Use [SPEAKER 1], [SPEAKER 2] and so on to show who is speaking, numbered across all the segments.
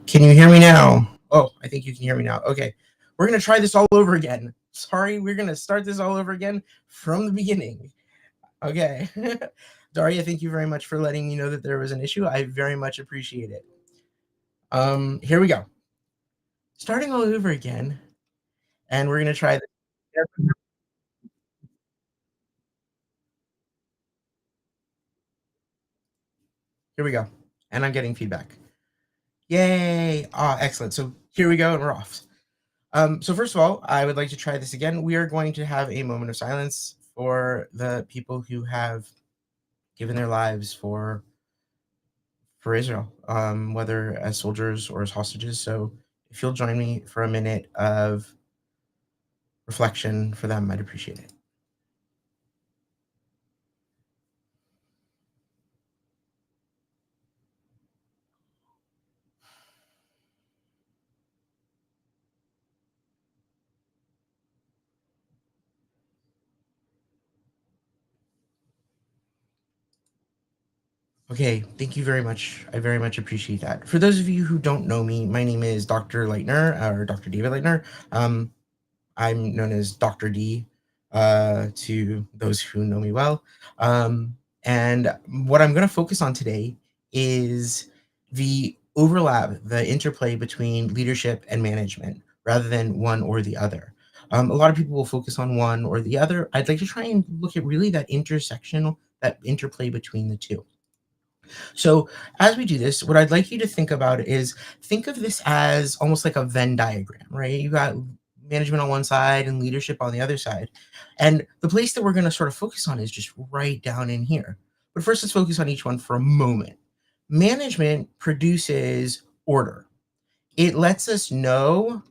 [SPEAKER 1] Can you hear me now? Oh, I think you can hear me now. Okay. We're going to try this all over again. Sorry, we're going to start this all over again from the beginning. Okay. Daria, thank you very much for letting me know that there was an issue. I very much appreciate it. Here we go. Starting all over again, and we're going to try this. Here we go. And I'm getting feedback. Yay. Ah, excellent. So here we go, and we're off. So first of all, I would like to try this again. We are going to have a moment of silence for the people who have given their lives for Israel, whether as soldiers or as hostages. So if you'll join me for a minute of reflection for them, I'd appreciate it. Okay, thank you very much. I very much appreciate that. For those of you who don't know me, my name is Dr. Leitner, or Dr. David Leitner. I'm known as Dr. D to those who know me well. And what I'm going to focus on today is the overlap, the interplay between leadership and management rather than one or the other. A lot of people will focus on one or the other. I'd like to try and look at really that intersection, that interplay between the two. So, as we do this, what I'd like you to think about is think of this as almost like a Venn diagram, right? You got management on one side and leadership on the other side. And the place that we're going to sort of focus on is just right down in here. But first, let's focus on each one for a moment. Management produces order, it lets us know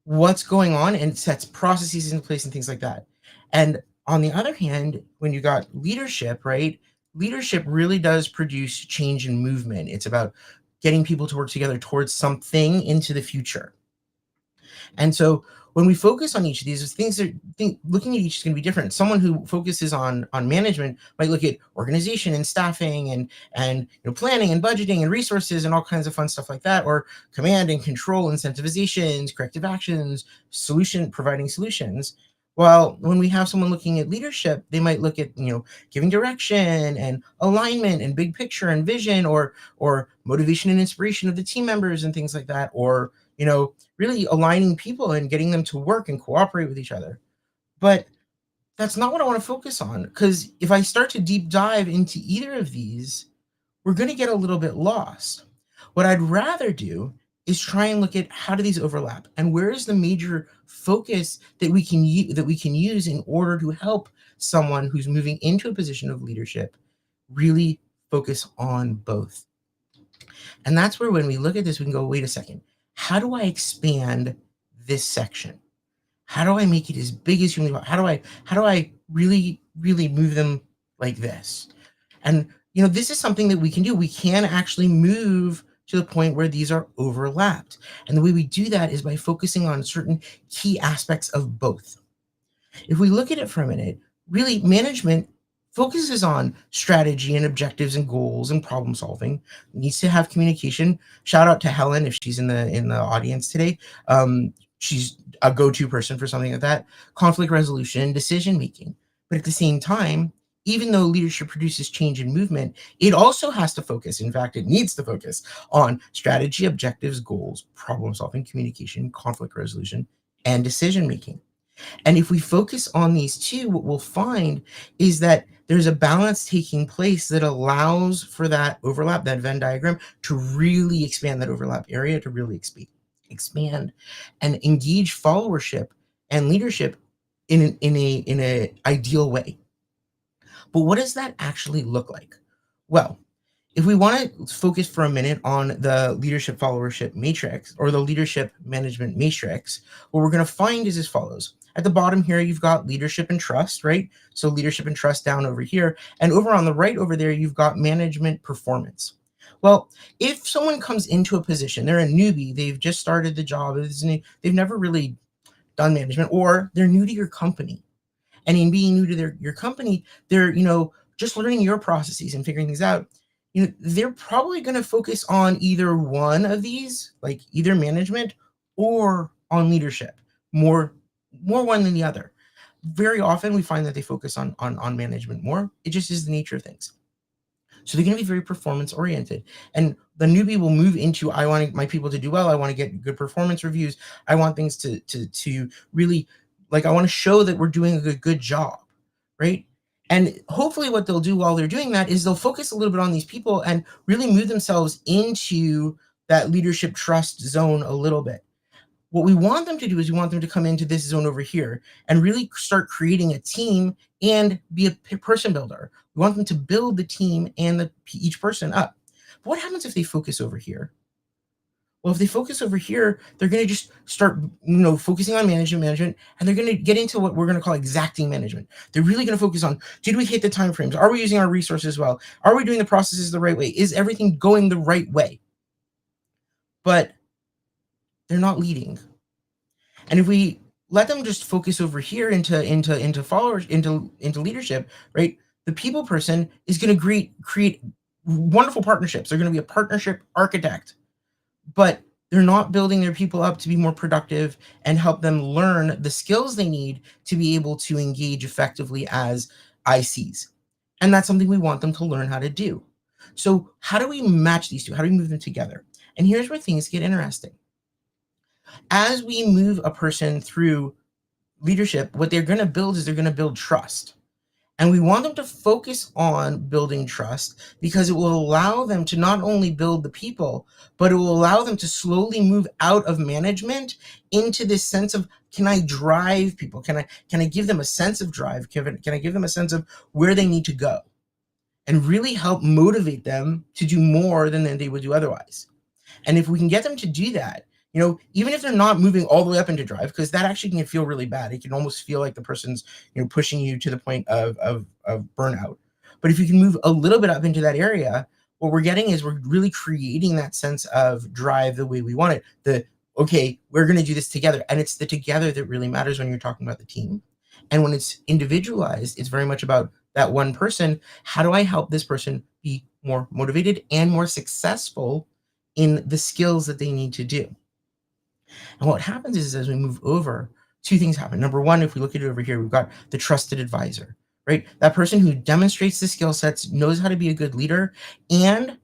[SPEAKER 1] what's going on and sets processes into place and things like that. And on the other hand, when you got leadership, right? Leadership really does produce change and movement. It's about getting people to work together towards something into the future. And so when we focus on each of these things, looking at each is going to be different. Someone who focuses on management might look at organization and staffing and planning and budgeting and resources and all kinds of fun stuff like that, or command and control, incentivizations, corrective actions, providing solutions. While when we have someone looking at leadership, they might look at giving direction and alignment and big picture and vision, or motivation and inspiration of the team members and things like that, or really aligning people and getting them to work and cooperate with each other. But that's not what I want to focus on, because if I start to deep dive into either of these, we're going to get a little bit lost. What I'd rather do is try and look at how do these overlap and where is the major focus that we can use in order to help someone who's moving into a position of leadership really focus on both. And that's where when we look at this, we can go, wait a second, how do I expand this section? How do I make it as big as humanly possible? How do I really, really move them like this? And this is something that we can do. We can actually move to the point where these are overlapped. And the way we do that is by focusing on certain key aspects of both. If we look at it for a minute, really management focuses on strategy and objectives and goals and problem solving. It needs to have communication. Shout out to Helen if she's in the audience today. She's a go-to person for something like that. Conflict resolution, decision making. But at the same time, even though leadership produces change and movement, it also has to focus. In fact, it needs to focus on strategy, objectives, goals, problem solving, communication, conflict resolution, and decision making. And if we focus on these two, what we'll find is that there's a balance taking place that allows for that overlap, that Venn diagram, to really expand that overlap area, to really expand and engage followership and leadership in a ideal way. But what does that actually look like? Well, if we want to focus for a minute on the leadership followership matrix or the leadership management matrix, what we're going to find is as follows. At the bottom here, you've got leadership and trust, right? So leadership and trust down over here. And over on the right over there, you've got management performance. Well, if someone comes into a position, they're a newbie, they've just started the job, they've never really done management, or they're new to your company. And in being new to your company, they're, just learning your processes and figuring things out. they're probably going to focus on either one of these, like either management or on leadership, more more one than the other. Very often we find that they focus on management more. It just is the nature of things. So they're going to be very performance oriented. And the newbie will move into, I want my people to do well. I want to get good performance reviews. I want things to really, like, I want to show that we're doing a good job, right? And hopefully what they'll do while they're doing that is they'll focus a little bit on these people and really move themselves into that leadership trust zone a little bit. What we want them to do is we want them to come into this zone over here and really start creating a team and be a person builder. We want them to build the team and each person up. But what happens if they focus over here? Well, if they focus over here, they're going to just start, focusing on management, and they're going to get into what we're going to call exacting management. They're really going to focus on, did we hit the timeframes? Are we using our resources well? Are we doing the processes the right way? Is everything going the right way? But they're not leading. And if we let them just focus over here into followers, into leadership, right? The people person is going to create wonderful partnerships. They're going to be a partnership architect, but they're not building their people up to be more productive and help them learn the skills they need to be able to engage effectively as ICs. And that's something we want them to learn how to do. So how do we match these two? How do we move them together? And here's where things get interesting. As we move a person through leadership, what they're going to build is they're going to build trust. And we want them to focus on building trust because it will allow them to not only build the people, but it will allow them to slowly move out of management into this sense of, can I drive people? Can I give them a sense of drive? Can I give them a sense of where they need to go? And really help motivate them to do more than they would do otherwise. And if we can get them to do that, even if they're not moving all the way up into drive, because that actually can feel really bad. It can almost feel like the person's, pushing you to the point of burnout. But if you can move a little bit up into that area, what we're getting is we're really creating that sense of drive the way we want it. Okay, we're going to do this together. And it's the together that really matters when you're talking about the team. And when it's individualized, it's very much about that one person. How do I help this person be more motivated and more successful in the skills that they need to do? And what happens is as we move over, two things happen. Number one, if we look at it over here, we've got the trusted advisor, right? That person who demonstrates the skill sets, knows how to be a good leader, and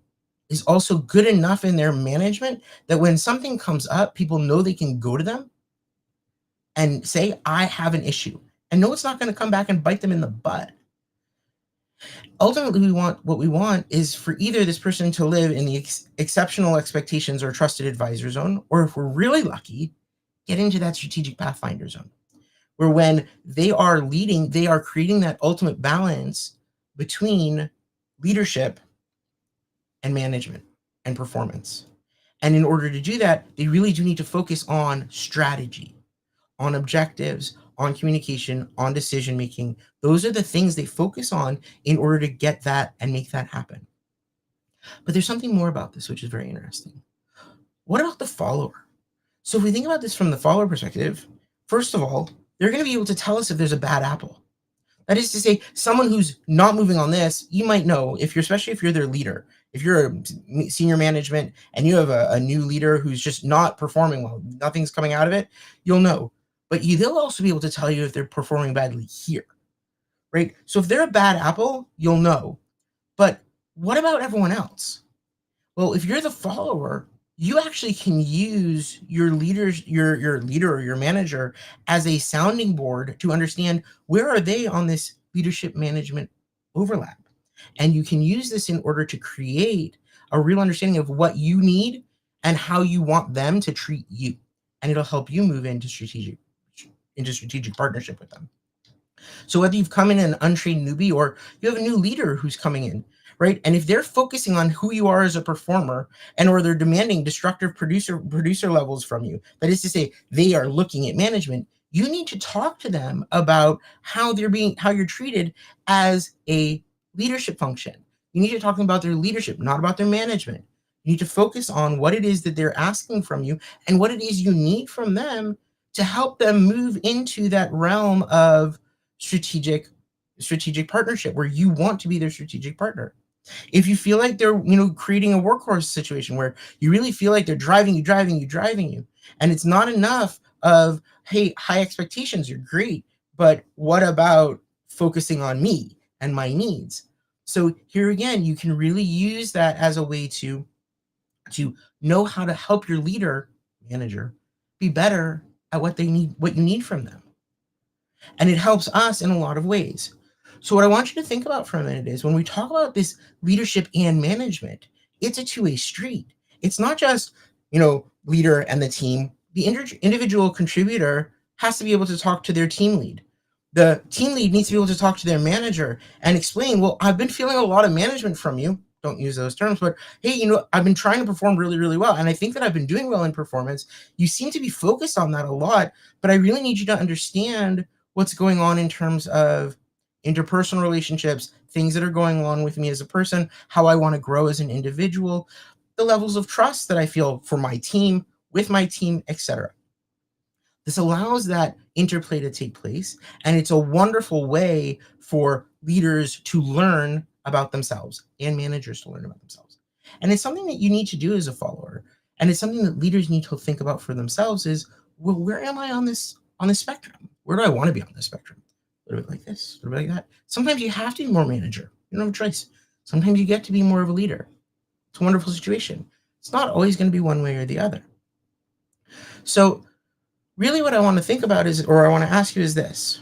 [SPEAKER 1] is also good enough in their management that when something comes up, people know they can go to them and say, I have an issue. And know it's not going to come back and bite them in the butt. Ultimately, what we want is for either this person to live in the exceptional expectations or trusted advisor zone, or if we're really lucky, get into that strategic pathfinder zone, where when they are leading, they are creating that ultimate balance between leadership and management and performance. And in order to do that, they really do need to focus on strategy, on objectives, on communication, on decision making. Those are the things they focus on in order to get that and make that happen. But there's something more about this, which is very interesting. What about the follower? So if we think about this from the follower perspective, first of all, they're going to be able to tell us if there's a bad apple. That is to say, someone who's not moving on this, you might know, especially if you're their leader. If you're a senior management and you have a new leader who's just not performing well, nothing's coming out of it, you'll know. But they'll also be able to tell you if they're performing badly here, right? So if they're a bad apple, you'll know. But what about everyone else? Well, if you're the follower, you actually can use your leader or your manager as a sounding board to understand where are they on this leadership management overlap. And you can use this in order to create a real understanding of what you need and how you want them to treat you. And it'll help you move into strategic partnership with them. So whether you've come in an untrained newbie or you have a new leader who's coming in, right? And if they're focusing on who you are as a performer or they're demanding destructive producer levels from you, that is to say, they are looking at management, you need to talk to them about how you're treated as a leadership function. You need to talk about their leadership, not about their management. You need to focus on what it is that they're asking from you and what it is you need from them to help them move into that realm of strategic partnership where you want to be their strategic partner. If you feel like they're, creating a workhorse situation where you really feel like they're driving you, and it's not enough of, hey, high expectations, you're great, but what about focusing on me and my needs? So here again, you can really use that as a way to know how to help your leader, manager, be better at what you need from them. And it helps us in a lot of ways. So, what I want you to think about for a minute is when we talk about this leadership and management, it's a two-way street. It's not just, leader and the team. The individual contributor has to be able to talk to their team lead. The team lead needs to be able to talk to their manager and explain, well, I've been feeling a lot of management from you. Don't use those terms, but hey, I've been trying to perform really, really well. And I think that I've been doing well in performance. You seem to be focused on that a lot, but I really need you to understand what's going on in terms of interpersonal relationships, things that are going on with me as a person, how I want to grow as an individual, the levels of trust that I feel for my team, with my team, etc. This allows that interplay to take place, and it's a wonderful way for leaders to learn about themselves and managers to learn about themselves. And it's something that you need to do as a follower, and it's something that leaders need to think about for themselves is, well, where am I on this spectrum? Where do I want to be on this spectrum? A little bit like this, a little bit like that. Sometimes you have to be more manager. You don't have a choice. Sometimes you get to be more of a leader. It's a wonderful situation. It's not always going to be one way or the other. So really what I want to think about is, or I want to ask you is this.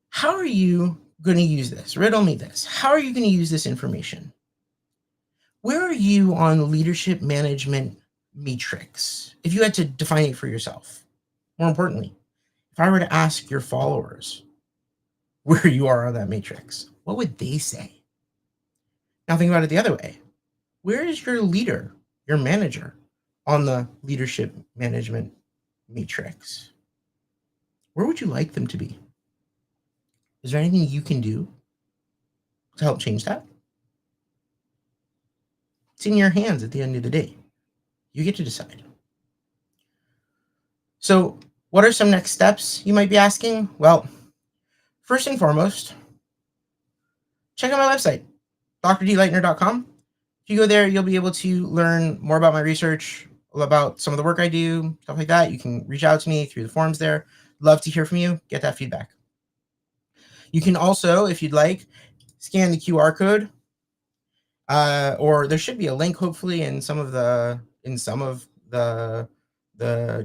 [SPEAKER 1] How are you going to use this? Riddle me this. How are you going to use this information? Where are you on the leadership management matrix? If you had to define it for yourself, more importantly, if I were to ask your followers where you are on that matrix, what would they say? Now think about it the other way. Where is your leader, your manager, on the leadership management matrix? Where would you like them to be? Is there anything you can do to help change that? It's in your hands at the end of the day. You get to decide. So, what are some next steps you might be asking? Well, first and foremost, check out my website, drdlightner.com. If you go there, you'll be able to learn more about my research, about some of the work I do, stuff like that. You can reach out to me through the forums there. Love to hear from you, get that feedback. You can also, if you'd like, scan the QR code, or there should be a link, hopefully, in some of the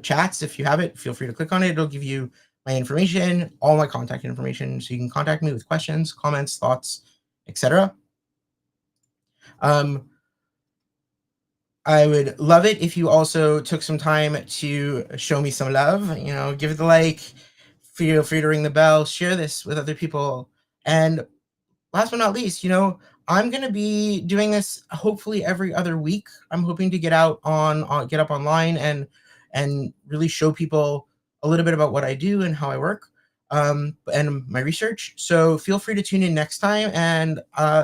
[SPEAKER 1] chats. If you have it, feel free to click on it. It'll give you my information, all my contact information, so you can contact me with questions, comments, thoughts, etc. I would love it if you also took some time to show me some love. Give it the like, feel free to ring the bell, share this with other people, and last but not least, I'm going to be doing this hopefully every other week. I'm hoping to get up online and really show people a little bit about what I do and how I work, and my research. So feel free to tune in next time. And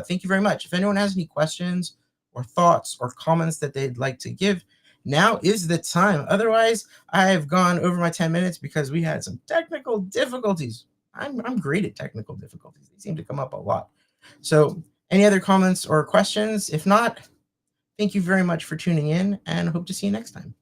[SPEAKER 1] thank you very much. If anyone has any questions or thoughts or comments that they'd like to give, now is the time. Otherwise, I've gone over my 10 minutes because we had some technical difficulties. I'm great at technical difficulties. They seem to come up a lot. So any other comments or questions? If not, thank you very much for tuning in and hope to see you next time.